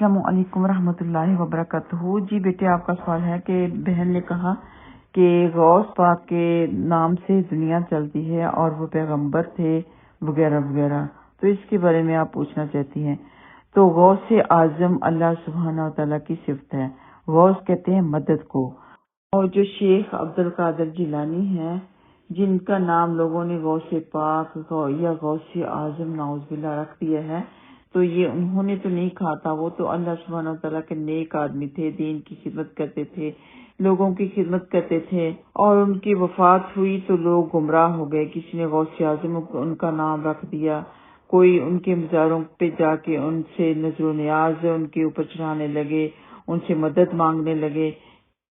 السلام علیکم ورحمۃ اللہ وبرکاتہ۔ جی بیٹے، آپ کا سوال ہے کہ بہن نے کہا کہ غوث پاک کے نام سے دنیا چلتی ہے اور وہ پیغمبر تھے وغیرہ وغیرہ، تو اس کے بارے میں آپ پوچھنا چاہتی ہیں۔ تو غوث اعظم اللہ سبحانہ و تعالیٰ کی صفت ہے۔ غوث کہتے ہیں مدد کو، اور جو شیخ عبد القادر جیلانی ہے جن کا نام لوگوں نے غوث پاک یا غوث اعظم نعوذ باللہ رکھ دیا ہے، تو یہ انہوں نے تو نہیں کہا تھا، وہ تو اللہ سبحانہ و تعالیٰ کے نیک آدمی تھے، دین کی خدمت کرتے تھے، لوگوں کی خدمت کرتے تھے، اور ان کی وفات ہوئی تو لوگ گمراہ ہو گئے۔ کسی نے غوث اعظم ان کا نام رکھ دیا، کوئی ان کے مزاروں پہ جا کے ان سے نظر و نیاز ان کے اوپر چڑھانے لگے، ان سے مدد مانگنے لگے۔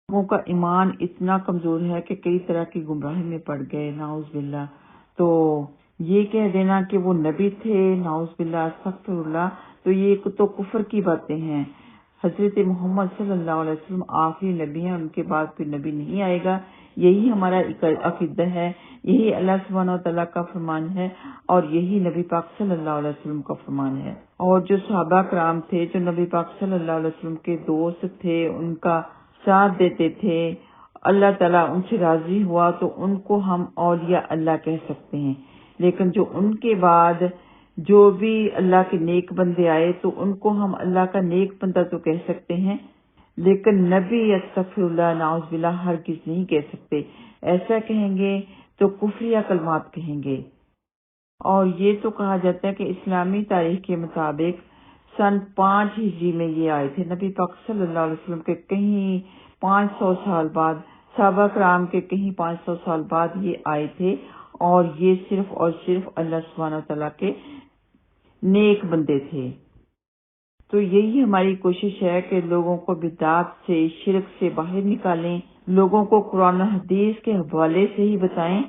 لوگوں کا ایمان اتنا کمزور ہے کہ کئی طرح کی گمراہی میں پڑ گئے، نعوذ باللہ۔ تو یہ کہہ دینا کہ وہ نبی تھے، نعوذ باللہ استغفر اللہ، تو یہ تو کفر کی باتیں ہیں۔ حضرت محمد صلی اللہ علیہ وسلم آخری نبی ہیں، ان کے بعد کوئی نبی نہیں آئے گا۔ یہی ہمارا عقیدہ ہے، یہی اللہ سبحانہ و تعالیٰ کا فرمان ہے، اور یہی نبی پاک صلی اللہ علیہ وسلم کا فرمان ہے۔ اور جو صحابہ کرام تھے، جو نبی پاک صلی اللہ علیہ وسلم کے دوست تھے، ان کا ساتھ دیتے تھے، اللہ تعالیٰ ان سے راضی ہوا تو ان کو ہم اولیاء اللہ کہہ سکتے ہیں۔ لیکن جو ان کے بعد جو بھی اللہ کے نیک بندے آئے تو ان کو ہم اللہ کا نیک بندہ تو کہہ سکتے ہیں، لیکن نبی استغفر اللہ نعوذ باللہ ہرگز نہیں کہہ سکتے۔ ایسا کہیں گے تو کفریہ کلمات کہیں گے۔ اور یہ تو کہا جاتا ہے کہ اسلامی تاریخ کے مطابق سن 5 ہجری میں یہ آئے تھے، نبی پاک صلی اللہ علیہ وسلم کے کہیں 500 سال بعد، صحابہ کرام کے کہیں 500 سال بعد یہ آئے تھے، اور یہ صرف اور صرف اللہ سبحانہ و تعالیٰ کے نیک بندے تھے۔ تو یہی ہماری کوشش ہے کہ لوگوں کو بدعات سے، شرک سے باہر نکالیں، لوگوں کو قرآن و حدیث کے حوالے سے ہی بتائیں۔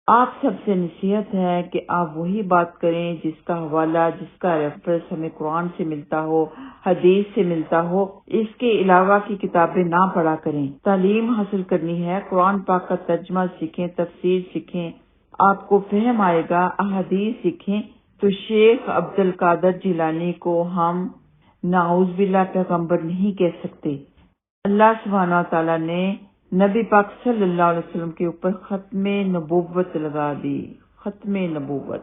آپ سب سے نصیحت ہے کہ آپ وہی بات کریں جس کا حوالہ، جس کا ریفرنس ہمیں قرآن سے ملتا ہو، حدیث سے ملتا ہو۔ اس کے علاوہ کی کتابیں نہ پڑھا کریں۔ تعلیم حاصل کرنی ہے، قرآن پاک کا ترجمہ سیکھیں، تفسیر سیکھیں، آپ کو فہم آئے گا، احادیث سیکھیں۔ تو شیخ عبد القادر جیلانی کو ہم نعوذ باللہ پیغمبر نہیں کہہ سکتے۔ اللہ سبحانہ و تعالیٰ نے نبی پاک صلی اللہ علیہ وسلم کے اوپر ختم نبوت لگا دی، ختم نبوت۔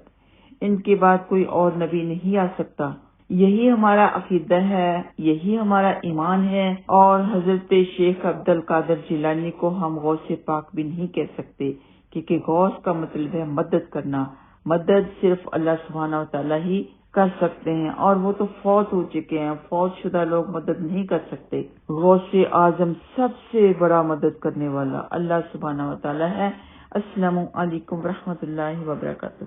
ان کے بعد کوئی اور نبی نہیں آ سکتا۔ یہی ہمارا عقیدہ ہے، یہی ہمارا ایمان ہے، اور حضرت شیخ عبد القادر جیلانی کو ہم غوث پاک بھی نہیں کہہ سکتے، کیونکہ غوث کا مطلب ہے مدد کرنا۔ مدد صرف اللہ سبحانہ و تعالیٰ ہی کر سکتے ہیں، اور وہ تو فوت ہو چکے ہیں، فوت شدہ لوگ مدد نہیں کر سکتے۔ غوث اعظم سب سے بڑا مدد کرنے والا اللہ سبحانہ و تعالیٰ ہے۔ السلام علیکم ورحمۃ اللہ وبرکاتہ۔